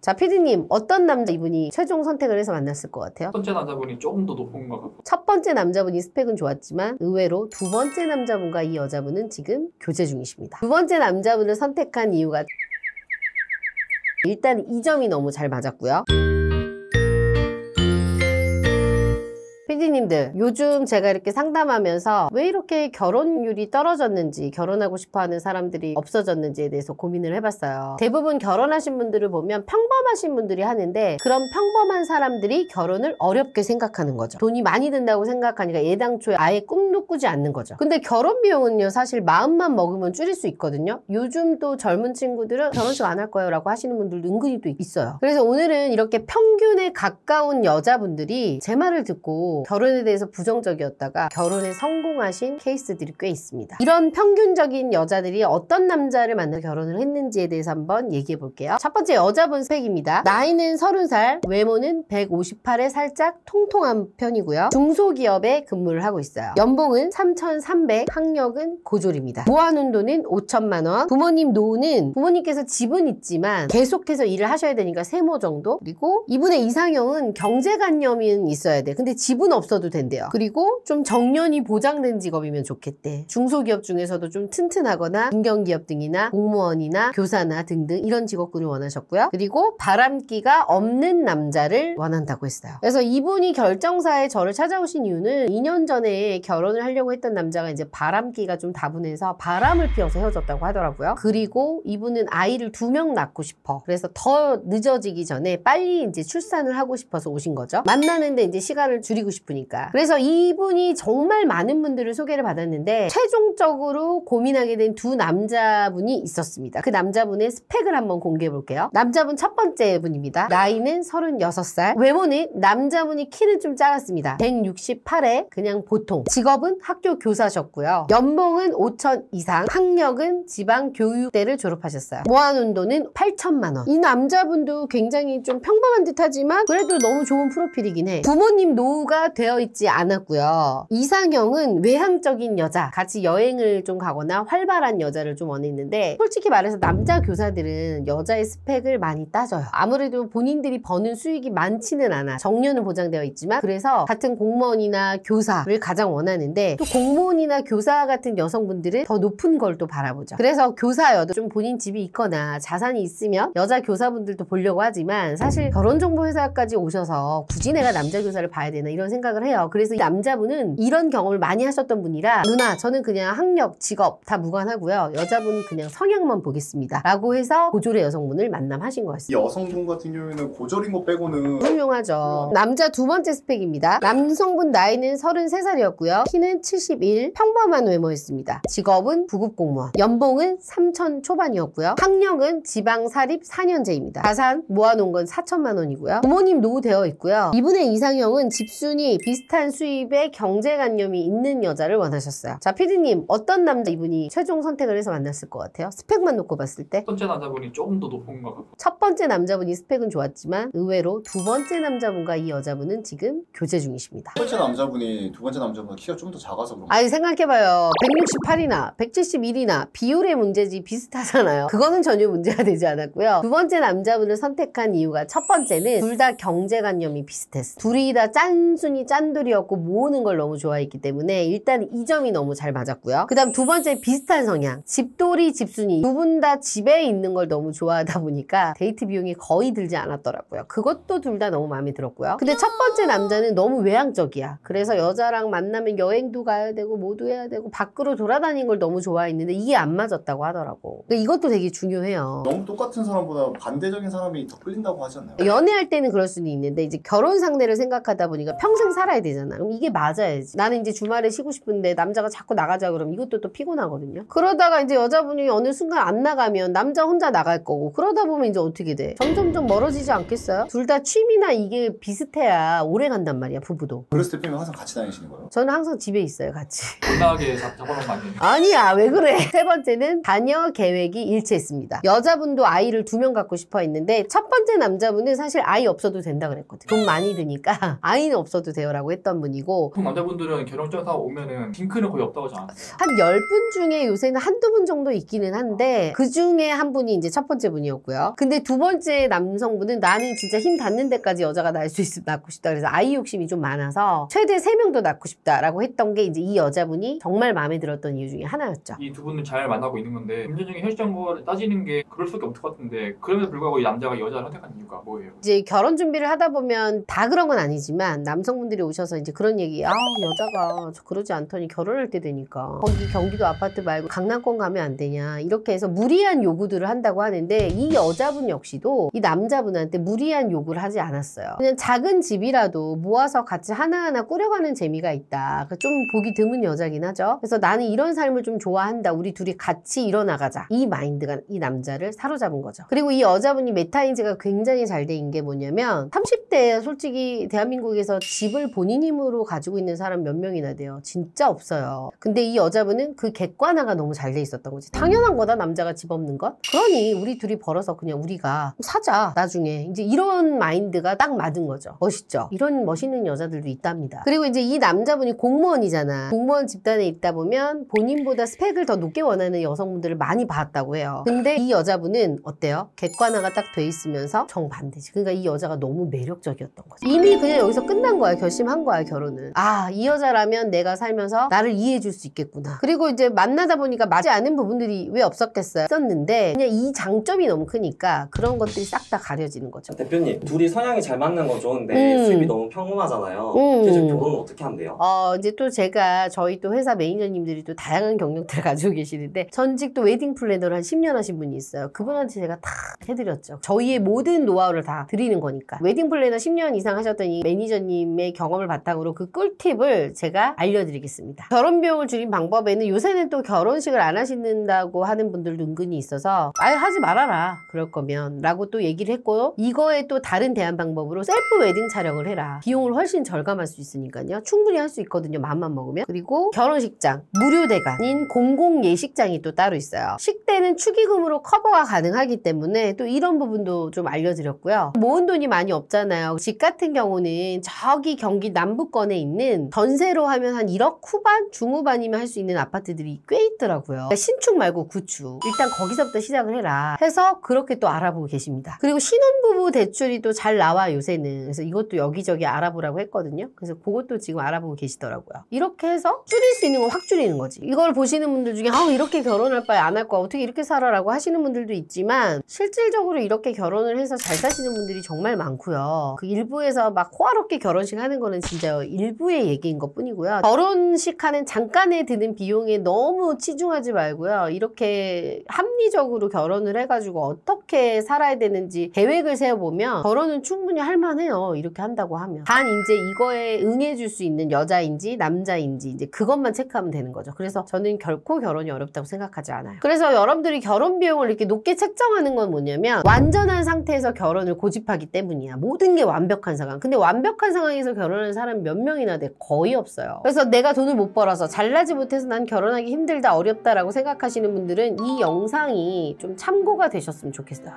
자, 피디님, 어떤 남자 이분이 최종 선택을 해서 만났을 것 같아요? 첫 번째 남자분이 조금 더 높은 것 같고 첫 번째 남자분이 스펙은 좋았지만 의외로 두 번째 남자분과 이 여자분은 지금 교제 중이십니다. 두 번째 남자분을 선택한 이유가 일단 이 점이 너무 잘 맞았고요. 피디님들, 요즘 제가 이렇게 상담하면서 왜 이렇게 결혼율이 떨어졌는지, 결혼하고 싶어하는 사람들이 없어졌는지에 대해서 고민을 해봤어요. 대부분 결혼하신 분들을 보면 평범하신 분들이 하는데 그런 평범한 사람들이 결혼을 어렵게 생각하는 거죠. 돈이 많이 든다고 생각하니까 예당초에 아예 꿈도 꾸지 않는 거죠. 근데 결혼 비용은요, 사실 마음만 먹으면 줄일 수 있거든요. 요즘 또 젊은 친구들은 결혼식 안 할 거예요 라고 하시는 분들도 은근히 또 있어요. 그래서 오늘은 이렇게 평균에 가까운 여자분들이 제 말을 듣고 결혼에 대해서 부정적이었다가 결혼에 성공하신 케이스들이 꽤 있습니다. 이런 평균적인 여자들이 어떤 남자를 만나 결혼을 했는지에 대해서 한번 얘기해 볼게요. 첫 번째 여자분 스펙입니다. 나이는 30살, 외모는 158에 살짝 통통한 편이고요. 중소기업에 근무를 하고 있어요. 연봉은 3,300, 학력은 고졸입니다. 모아놓은 돈은 5천만 원. 부모님 노후는 부모님께서 집은 있지만 계속해서 일을 하셔야 되니까 세모 정도. 그리고 이분의 이상형은 경제관념이 있어야 돼. 근데 집은 없어도 된대요. 그리고 좀 정년이 보장된 직업이면 좋겠대. 중소기업 중에서도 좀 튼튼하거나 중견기업 등이나 공무원이나 교사나 등등 이런 직업군을 원하셨고요. 그리고 바람기가 없는 남자를 원한다고 했어요. 그래서 이분이 결정사에 저를 찾아오신 이유는 2년 전에 결혼을 하려고 했던 남자가 이제 바람기가 좀 다분해서 바람을 피워서 헤어졌다고 하더라고요. 그리고 이분은 아이를 2명 낳고 싶어. 그래서 더 늦어지기 전에 빨리 이제 출산을 하고 싶어서 오신 거죠. 만나는데 이제 시간을 줄이고 싶으니까. 그래서 이분이 정말 많은 분들을 소개를 받았는데 최종적으로 고민하게 된 두 남자분이 있었습니다. 그 남자분의 스펙을 한번 공개해 볼게요. 남자분 첫 번째 분입니다. 나이는 36살. 외모는 남자분이 키는 좀 작았습니다. 168에 그냥 보통. 직업은 학교 교사셨고요. 연봉은 5천 이상. 학력은 지방교육대를 졸업하셨어요. 모아놓은 돈은 8천만 원. 이 남자분도 굉장히 좀 평범한 듯하지만 그래도 너무 좋은 프로필이긴 해. 부모님 노후가 되어 있지 않았고요. 이상형은 외향적인 여자, 같이 여행을 좀 가거나 활발한 여자를 좀 원했는데 솔직히 말해서 남자 교사들은 여자의 스펙을 많이 따져요. 아무래도 본인들이 버는 수익이 많지는 않아. 정년은 보장되어 있지만 그래서 같은 공무원이나 교사를 가장 원하는데 또 공무원이나 교사 같은 여성분들은 더 높은 걸 또 바라보죠. 그래서 교사여도 좀 본인 집이 있거나 자산이 있으면 여자 교사분들도 보려고 하지만 사실 결혼정보회사까지 오셔서 굳이 내가 남자 교사를 봐야 되나 이런 생각을 해요. 그래서 이 남자분은 이런 경험을 많이 하셨던 분이라 누나 저는 그냥 학력, 직업 다 무관하고요. 여자분은 그냥 성향만 보겠습니다. 라고 해서 고졸의 여성분을 만남하신 이 거였어요. 여성분 같은 경우에는 고졸인 거 빼고는 훌륭하죠. 남자 두 번째 스펙입니다. 남성분 나이는 33살이었고요. 키는 71, 평범한 외모였습니다. 직업은 부급공무원. 연봉은 3천 초반이었고요. 학력은 지방사립 4년제입니다. 자산 모아놓은 건 4천만 원이고요. 부모님 노후되어 있고요. 이분의 이상형은 집순이 비슷한 수입에 경제관념이 있는 여자를 원하셨어요. 자, 피디님 어떤 남자 이분이 최종 선택을 해서 만났을 것 같아요? 스펙만 놓고 봤을 때? 첫 번째 남자분이 조금 더 높은 것 같고 첫 번째 남자분이 스펙은 좋았지만 의외로 두 번째 남자분과 이 여자분은 지금 교제 중이십니다. 첫 번째 남자분이 두 번째 남자보다 키가 좀 더 작아서 그런 거. 아니 생각해봐요. 168이나 171이나 비율의 문제지 비슷하잖아요. 그거는 전혀 문제가 되지 않았고요. 두 번째 남자분을 선택한 이유가 첫 번째는 둘 다 경제관념이 비슷했어. 둘이 다 짠순이 짠돌이었고 모으는 걸 너무 좋아했기 때문에 일단 이 점이 너무 잘 맞았고요. 그 다음 두 번째 비슷한 성향. 집돌이 집순이. 두 분 다 집에 있는 걸 너무 좋아하다 보니까 데이트 비용이 거의 들지 않았더라고요. 그것도 둘 다 너무 마음에 들었고요. 근데 첫 번째 남자는 너무 외향적이야. 그래서 여자랑 만나면 여행도 가야 되고 뭐도 해야 되고 밖으로 돌아다니는 걸 너무 좋아했는데 이게 안 맞았다고 하더라고. 그러니까 이것도 되게 중요해요. 너무 똑같은 사람보다 반대적인 사람이 더 끌린다고 하지 않나요? 연애할 때는 그럴 수는 있는데 이제 결혼 상대를 생각하다 보니까 평생 살아야 되잖아. 그럼 이게 맞아야지. 나는 이제 주말에 쉬고 싶은데 남자가 자꾸 나가자 그러면 이것도 또 피곤하거든요. 그러다가 이제 여자분이 어느 순간 안 나가면 남자 혼자 나갈 거고 그러다 보면 이제 어떻게 돼? 점점점 멀어지지 않겠어요? 둘 다 취미나 이게 비슷해야 오래 간단 말이야, 부부도. 그랬을 때면 항상 같이 다니시는 거예요? 저는 항상 집에 있어요, 같이. 건강하게 잡아놓은 거 아니에요? 아니야, 왜 그래? 세 번째는 자녀 계획이 일치했습니다. 여자분도 아이를 2명 갖고 싶어 했는데 첫 번째 남자분은 사실 아이 없어도 된다 그랬거든. 돈 많이 드니까 아이는 없어도 돼요 라고 했던 분이고, 보통 남자분들은 결혼증 사고 오면은 딩크는 거의 없다고 하지 않았어요? 한 10분 중에 요새는 한두 분 정도 있기는 한데 그 중에 한 분이 이제 첫 번째 분이었고요. 근데 두 번째 남성분은 나는 진짜 힘 닿는 데까지 여자가 날 수 있으면 낳고 싶다. 그래서 아이 욕심이 좀 많아서 최대 3명도 낳고 싶다라고 했던 게 이제 이 여자분이 정말 마음에 들었던 이유 중에 하나였죠. 이 두 분은 잘 만나고 있는 건데 금전적인 현실적으로 따지는 게 그럴 수밖에 없을 것 같은데 그럼에도 불구하고 이 남자가 이 여자를 선택한 이유가 뭐예요? 이제 결혼 준비를 하다 보면 다 그런 건 아니지만 남성분들이 오셔서 이제 그런 얘기, 여자가 저 그러지 않더니 결혼할 때 되니까 거기 경기도 아파트 말고 강남권 가면 안 되냐 이렇게 해서 무리한 요구들을 한다고 하는데, 이 여자분 역시도 이 남자분한테 무리한 요구를 하지 않았어요. 그냥 작은 집이라도 모아서 같이 하나하나 꾸려가는 재미가 있다. 좀 보기 드문 여자긴 하죠. 그래서 나는 이런 삶을 좀 좋아한다. 우리 둘이 같이 일어나가자. 이 마인드가 이 남자를 사로잡은 거죠. 그리고 이 여자분이 메타인지가 굉장히 잘 된 게 뭐냐면 30대에 솔직히 대한민국에서 집을 본인 힘으로 가지고 있는 사람 몇 명이나 돼요. 진짜 없어요. 근데 이 여자분은 그 객관화가 너무 잘 돼 있었던 거지. 당연한 거다 남자가 집 없는 것. 그러니 우리 둘이 벌어서 그냥 우리가 사자 나중에. 이제 이런 마인드가 딱 맞은 거죠. 멋있죠. 이런 멋있는 여자들도 있답니다. 그리고 이제 이 남자분이 공무원이잖아. 공무원 집단에 있다 보면 본인보다 스펙을 더 높게 원하는 여성분들을 많이 봤다고 해요. 근데 이 여자분은 어때요? 객관화가 딱 돼 있으면서 정반대지. 그러니까 이 여자가 너무 매력적이었던 거죠. 이미 그냥 여기서 끝난 거야. 결심한 거야, 결혼은. 이 여자라면 내가 살면서 나를 이해해 줄 수 있겠구나. 그리고 이제 만나다 보니까 맞지 않은 부분들이 왜 없었겠어요? 있었는데 그냥 이 장점이 너무 크니까 그런 것들이 싹 다 가려지는 거죠. 대표님, 둘이 성향이 잘 맞는 건 좋은데 수입이 너무 평범하잖아요. 그래서 결혼은 어떻게 하면 돼요? 이제 또 제가 저희 또 회사 매니저님들이 또 다양한 경력들을 가지고 계시는데, 전직 또 웨딩 플래너를 한 10년 하신 분이 있어요. 그분한테 제가 다 해드렸죠. 저희의 모든 노하우를 다 드리는 거니까. 웨딩 플래너 10년 이상 하셨더니 매니저님의 경험을 바탕으로 그 꿀팁을 제가 알려드리겠습니다. 결혼 비용을 줄인 방법에는 요새는 또 결혼식을 안 하신다고 하는 분들도 은근히 있어서 아예 하지 말아라 그럴 거면 라고 또 얘기를 했고, 이거에 또 다른 대안 방법으로 셀프 웨딩 촬영을 해라. 비용을 훨씬 절감할 수 있으니까요. 충분히 할 수 있거든요. 마음만 먹으면. 그리고 결혼식장 무료 대관인 공공 예식장이 또 따로 있어요. 식대는 축의금으로 커버가 가능하기 때문에 또 이런 부분도 좀 알려드렸고요. 모은 돈이 많이 없잖아요. 집 같은 경우는 저기 경기 남부권에 있는 전세로 하면 한 1억 후반? 중후반이면 할 수 있는 아파트들이 꽤 있더라고요. 그러니까 신축 말고 구축. 일단 거기서부터 시작을 해라 해서 그렇게 또 알아보고 계십니다. 그리고 신혼부부 대출이 또 잘 나와 요새는. 그래서 이것도 여기저기 알아보라고 했거든요. 그래서 그것도 지금 알아보고 계시더라고요. 이렇게 해서 줄일 수 있는 건 확 줄이는 거지. 이걸 보시는 분들 중에 이렇게 결혼할 바에 안 할 거야. 어떻게 이렇게 살아라고 하시는 분들도 있지만, 실질적으로 이렇게 결혼을 해서 잘 사시는 분들이 정말 많고요. 그 일부에서 막 호화롭게 결혼식 하는 거는 진짜 일부의 얘기인 것 뿐이고요. 결혼식 하는 잠깐에 드는 비용에 너무 치중하지 말고요. 이렇게 합리적으로 결혼을 해가지고 어떻게 살아야 되는지 계획을 세워보면 결혼은 충분히 할만해요. 이렇게 한다고 하면. 단 이제 이거에 응해줄 수 있는 여자인지 남자인지 이제 그것만 체크하면 되는 거죠. 그래서 저는 결코 결혼이 어렵다고 생각하지 않아요. 그래서 여러분들이 결혼 비용을 이렇게 높게 책정하는 건 뭐냐면 완전한 상태에서 결혼을 고집하기 때문이야. 모든 게 완벽한 상황. 근데 완벽한 상황에서 결혼하는 사람 몇 명이나 돼? 거의 없어요. 그래서 내가 돈을 못 벌어서 잘나지 못해서 난 결혼하기 힘들다, 어렵다라고 생각하시는 분들은 이 영상이 좀 참고가 되셨으면 좋겠어요.